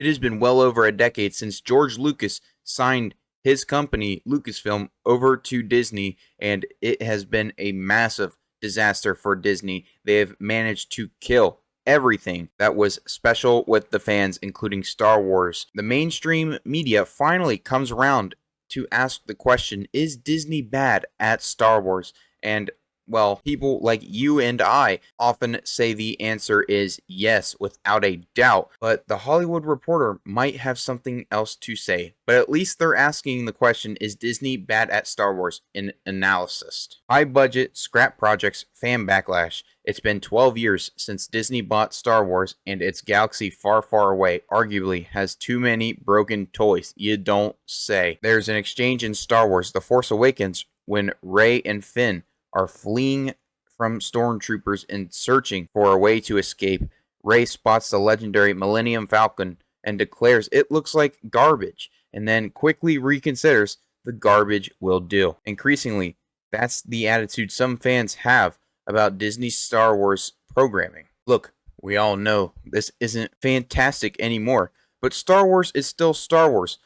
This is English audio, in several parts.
It has been well over a decade since George Lucas signed his company, Lucasfilm, over to Disney, and it has been a massive disaster for Disney. They have managed to kill everything that was special with the fans, including Star Wars. The mainstream media finally comes around to ask the question, is Disney bad at Star Wars? And well, people like you and I often say the answer is yes, without a doubt. But the Hollywood Reporter might have something else to say. But at least they're asking the question, is Disney bad at Star Wars? In analysis. High budget, scrap projects, fan backlash. It's been 12 years since Disney bought Star Wars, and its galaxy far, far away arguably has too many broken toys. You don't say. There's an exchange in Star Wars The Force Awakens when Rey and Finn are fleeing from stormtroopers and searching for a way to escape. Rey spots the legendary Millennium Falcon and declares it looks like garbage, and then quickly reconsiders the garbage will do. Increasingly, that's the attitude some fans have about Disney's Star Wars programming. Look, we all know this isn't fantastic anymore, but Star Wars is still Star Wars.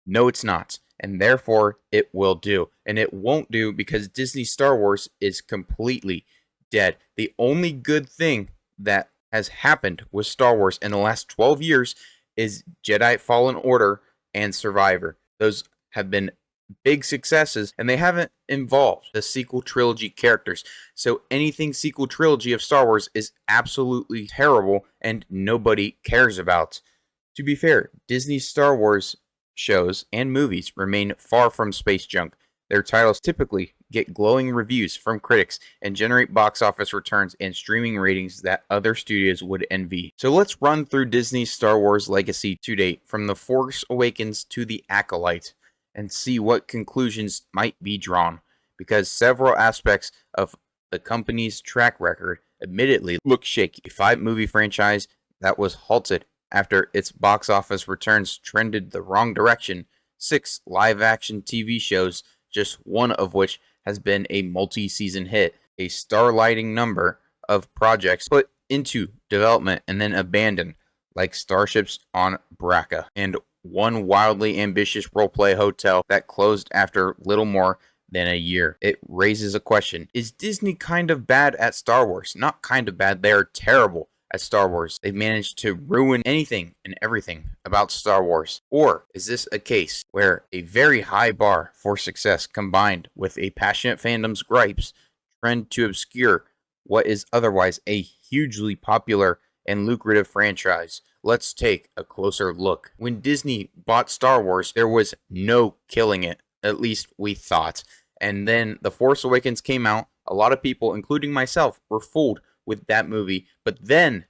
No, it's not. And therefore, it will do. And it won't do because Disney Star Wars is completely dead. The only good thing that has happened with Star Wars in the last 12 years is Jedi Fallen Order and Survivor. Those have been big successes, and they haven't involved the sequel trilogy characters. So anything sequel trilogy of Star Wars is absolutely terrible and nobody cares about. To be fair, Disney's Star Wars shows and movies remain far from space junk. Their titles typically get glowing reviews from critics and generate box office returns and streaming ratings that other studios would envy. So let's run through Disney's Star Wars legacy to date, from The Force Awakens to The Acolyte, and see what conclusions might be drawn, because several aspects of the company's track record admittedly look shaky. A 5-movie franchise that was halted after its box office returns trended the wrong direction, 6 live-action TV shows, just one of which has been a multi-season hit, a star-lighting number of projects put into development and then abandoned, like Starships on Braca, and one wildly ambitious role-play hotel that closed after little more than a year. It raises a question. Is Disney kind of bad at Star Wars? Not kind of bad, they are terrible at Star Wars. They've managed to ruin anything and everything about Star Wars. Or is this a case where a very high bar for success combined with a passionate fandom's gripes trend to obscure what is otherwise a hugely popular and lucrative franchise? Let's take a closer look. When Disney bought Star Wars, there was no killing it, at least we thought. And then The Force Awakens came out. A lot of people, including myself, were fooled with that movie. But then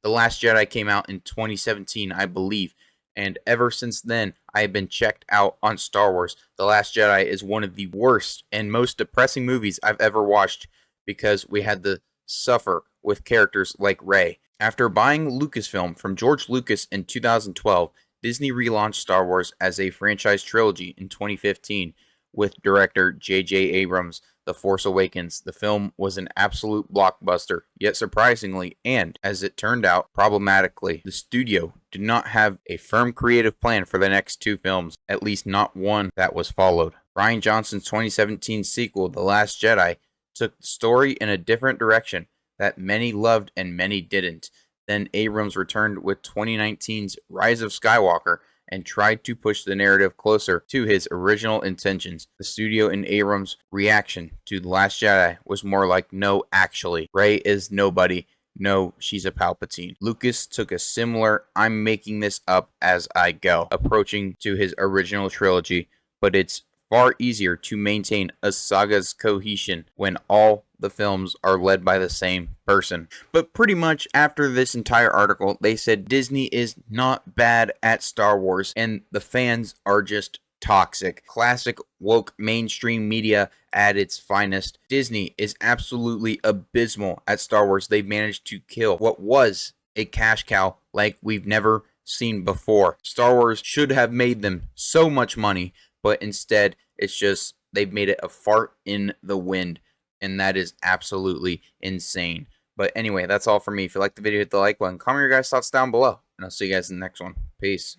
The Last Jedi came out in 2017, I believe. And ever since then, I have been checked out on Star Wars. The Last Jedi is one of the worst and most depressing movies I've ever watched, because we had to suffer with characters like Rey. After buying Lucasfilm from George Lucas in 2012, Disney relaunched Star Wars as a franchise trilogy in 2015 with director J.J. Abrams' The Force Awakens. The film was an absolute blockbuster, yet surprisingly, and as it turned out, problematically, the studio did not have a firm creative plan for the next 2 films, at least not one that was followed. Rian Johnson's 2017 sequel, The Last Jedi, took the story in a different direction that many loved and many didn't. Then Abrams returned with 2019's Rise of Skywalker and tried to push the narrative closer to his original intentions. The studio and Abrams' reaction to The Last Jedi was more like, no, actually, Rey is nobody. No, she's a Palpatine. Lucas took a similar, I'm making this up as I go, approaching to his original trilogy, but it's far easier to maintain a saga's cohesion when all the films are led by the same person. But pretty much after this entire article, they said Disney is not bad at Star Wars and the fans are just toxic. Classic woke mainstream media at its finest. Disney is absolutely abysmal at Star Wars. They've managed to kill what was a cash cow like we've never seen before. Star Wars should have made them so much money, but instead it's just they've made it a fart in the wind, and that is absolutely insane. But anyway, that's all for me. If you liked the video, hit the like button, comment your guys' thoughts down below, and I'll see you guys in the next one. Peace.